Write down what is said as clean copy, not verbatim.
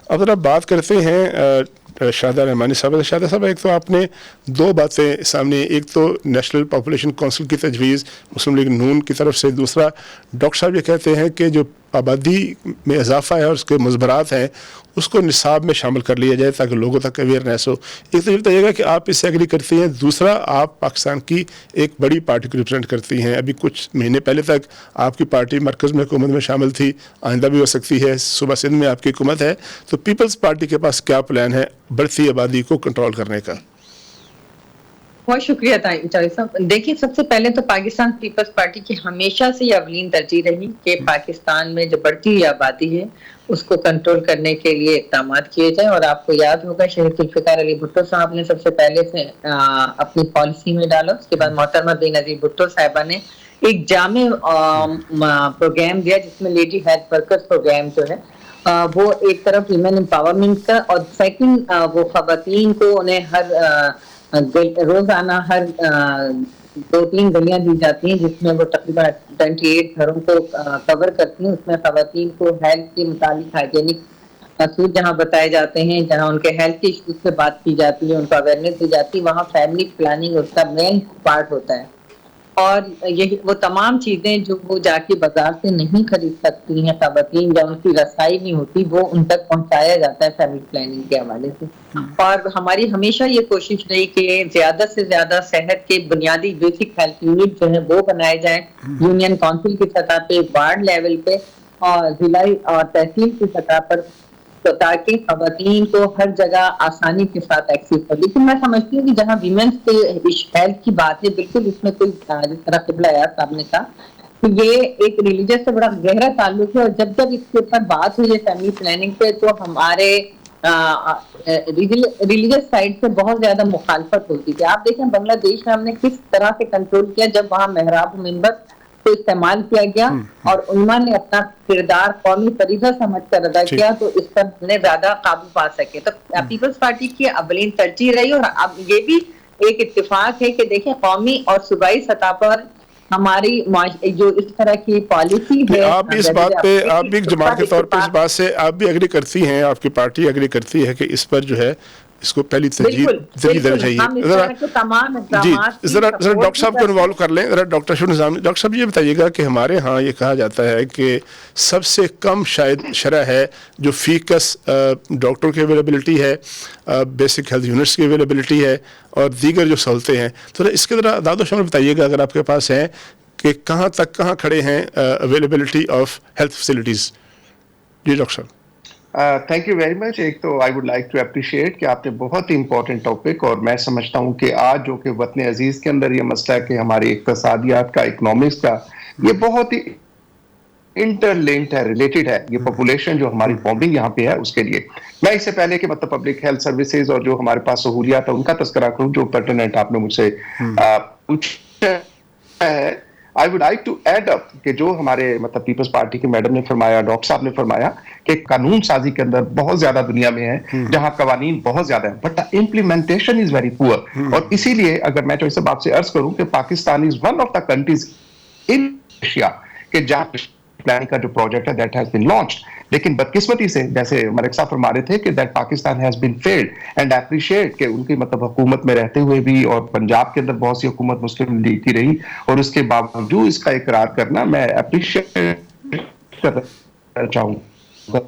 اب ذرا بات کرتے ہیں شاہدہ رحمانی صاحب. شاہدہ صاحب، ایک تو آپ نے دو باتیں سامنے، ایک تو نیشنل پاپولیشن کونسل کی تجویز مسلم لیگ نون کی طرف سے، دوسرا ڈاکٹر صاحب یہ کہتے ہیں کہ جو آبادی میں اضافہ ہے اور اس کے مضمرات ہیں اس کو نصاب میں شامل کر لیا جائے تاکہ لوگوں تک اویئرنیس ہو. ایک تو یہ بتائیے گا کہ آپ اس سے ایگری کرتی ہیں، دوسرا آپ پاکستان کی ایک بڑی پارٹی کو ریپرزینٹ کرتی ہیں، ابھی کچھ مہینے پہلے تک آپ کی پارٹی مرکز میں حکومت میں شامل تھی، آئندہ بھی ہو سکتی ہے، صوبہ سندھ میں آپ کی حکومت ہے، تو پیپلز پارٹی کے پاس کیا پلان ہے بڑھتی آبادی کو کنٹرول کرنے کا؟ بہت شکریہ چاہیے صاحب. دیکھیے، سب سے پہلے تو پاکستان پیپلز پارٹی کی ہمیشہ سے یہ اولین ترجیح رہی کہ پاکستان میں جو بڑھتی ہوئی آبادی ہے اس کو کنٹرول کرنے کے لیے اقدامات کیے جائیں. اور آپ کو یاد ہوگا شہید ذوالفقار علی بھٹو صاحب نے سب سے پہلے سے اپنی پالیسی میں ڈالا. اس کے بعد محترمہ بے نظیر بھٹو صاحبہ نے ایک جامع پروگرام دیا جس میں لیڈی ہیلتھ ورکرز پروگرام جو ہے وہ ایک طرف ویمن امپاورمنٹ کا، اور سیکنڈ وہ خواتین کو انہیں ہر روزانہ ہر 2-3 گلیاں دی جاتی ہیں جس میں وہ تقریباً 28 گھروں کو کور کرتی ہیں. اس میں خواتین کو ہیلتھ کے متعلق ہائیجینک اصول جہاں بتائے جاتے ہیں، جہاں ان کے ہیلتھ کے ایشوز سے بات کی جاتی ہے، ان کو اویئرنیس دی جاتی ہے، وہاں فیملی پلاننگ اس کا مین پارٹ ہوتا ہے. اور یہی وہ تمام چیزیں جو وہ جا کے بازار سے نہیں خرید سکتی ہیں خواتین، یا ان کی رسائی نہیں ہوتی، وہ ان تک پہنچایا جاتا ہے فیملی پلاننگ کے حوالے سے. اور ہماری ہمیشہ یہ کوشش رہی کہ زیادہ سے زیادہ صحت کے بنیادی بیسک ہیلتھ یونٹ جو ہیں وہ بنائے جائیں یونین کونسل کی سطح پہ، وارڈ لیول پہ اور ضلعی اور تحصیل کی سطح پر، تاکہ خواتین کو ہر جگہ آسانی کے ساتھ ایکسیس ہو. لیکن میں سمجھتی ہوں کہ جہاں ویمنس کے ہیلتھ کی بات ہے، بالکل اس میں کوئی جس طرح قبلہ ایاز صاحب نے کہا کہ یہ ایک ریلیجس سے بڑا گہرا تعلق ہے. اور جب اس کے اوپر بات ہوئی ہے فیملی پلاننگ پہ، تو ہمارے ریلیجس سائڈ سے بہت زیادہ مخالفت ہوتی تھی. آپ دیکھیں بنگلہ دیش میں ہم نے کس طرح سے کنٹرول کیا جب وہاں محراب ممبر کو استعمال کیا گیا اور علماء نے اپنا کردار قومی فریضہ سمجھ کر ادا کیا، تو اس پر ہم نے زیادہ قابو پا سکے. تو پیپلز پارٹی کی اولین ترجیح رہی. اور اب یہ بھی ایک اتفاق ہے کہ دیکھیں قومی اور صوبائی سطح پر ہماری جو اس طرح کی پالیسی ہے، آپ اس بات پہ آپ بھی ایک جماعت کے طور پہ اس بات سے آپ بھی ایگری کرتی ہیں، آپ کی پارٹی ایگری کرتی ہے کہ اس پر جو ہے اس کو پہلی ترجیح دینا چاہیے. جی ذرا ڈاکٹر صاحب کو انوالو کر لیں. ذرا ڈاکٹر صاحب یہ بتائیے گا کہ ہمارے ہاں یہ کہا جاتا ہے کہ سب سے کم شاید شرح ہے جو فیکس ڈاکٹر کی اویلیبلٹی ہے، بیسک ہیلتھ یونٹس کی اویلیبلٹی ہے اور دیگر جو سہولتیں ہیں. تو اس کے ذرا اعداد و شمار بتائیے گا اگر آپ کے پاس ہیں کہ کہاں کھڑے ہیں اویلیبلٹی آف ہیلتھ فیسلٹیز. جی ڈاکٹر صاحب. Thank you very much. ایک تو I would like to appreciate کہ آپ نے بہت ہی امپورٹنٹ ٹاپک، اور میں سمجھتا ہوں کہ آج جو کہ وطن عزیز کے اندر یہ مسئلہ ہے کہ ہماری اقتصادیات کا، اکنامکس کا، یہ بہت ہی انٹرلنکڈ ہے، ریلیٹڈ ہے. یہ پاپولیشن جو ہماری بامبنگ یہاں پہ ہے اس کے لیے میں اس سے پہلے کہ مطلب پبلک ہیلتھ سروسز اور جو ہمارے پاس سہولیات ہے ان کا تذکرہ کروں جو پرٹیننٹ آپ نے مجھ سے پوچھا ہے. I would like to add up کہ جو ہمارے مطلب پیپلز پارٹی کے میڈم نے فرمایا، ڈاکٹر صاحب نے فرمایا کہ قانون سازی کے اندر بہت زیادہ دنیا میں ہے جہاں قوانین بہت زیادہ ہیں، but implementation is very poor. اور اسی لیے اگر میں جو صاحب آپ سے عرض کروں کہ Pakistan is one of the countries in Asia کہ جہاں پلاننگ کا جو پروجیکٹ ہے دیٹ ہیز بین لانچڈ، لیکن بدقسمتی سے جیسے ملک صاحب فرما رہے تھے کہ that Pakistan has been field and appreciate کہ ان کی مطلب حکومت میں رہتے ہوئے بھی، اور پنجاب کے اندر بہت سی حکومت مسلم لیگ کی رہی، اور اس کے باوجود اس کا اقرار کرنا میں اپریشیٹ کرنا چاہوں